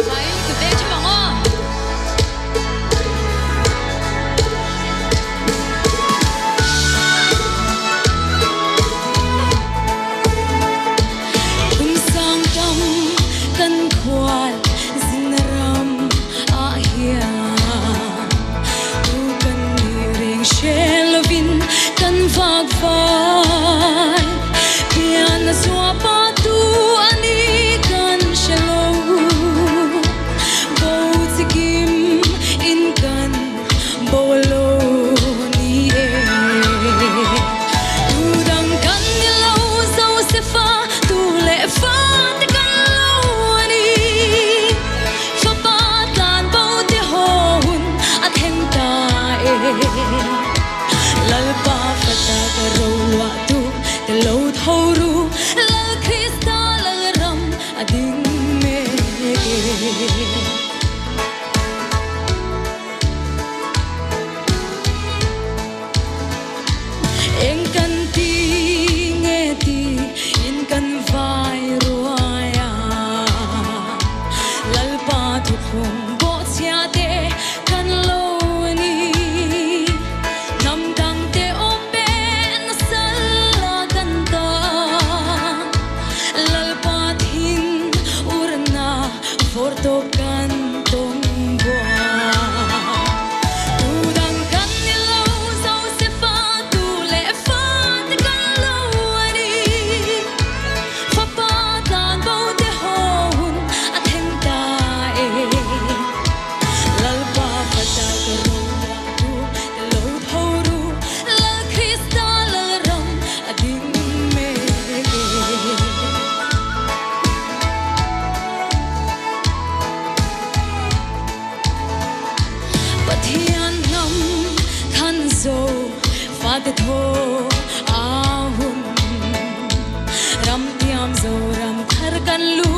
Vậy cứ bé chứ bằng ô Kung sang tâm cân khoan dinh ram ahia tu kan ring shelovin kan vag vai pian sua pa tu ani kan shelo bo tikim in kan bolo ni e tu dang kan lo so se fa tu le fa te kan lo ani fa pa tan bo te hon at hen ta e lal pa fa ta ka ro wa tu te lo tho ru lal krista lal ram ading me em kan ti nghe ti in kan vai ruaya lal pa tu khum bo sia te kan lo ni nam dang te o pe na sala kan ta lal pa thin urna forto kan tong boa udang kan lo so se fa tu le fa te kan lo ani fa pa tan bo te hon at hen ta e lal pa fa ta ka ro tu te lo tho ru lal krista lal ram ading me Pathian nam khan zo fa te tho ahun ram tiam zo ram thar kan lu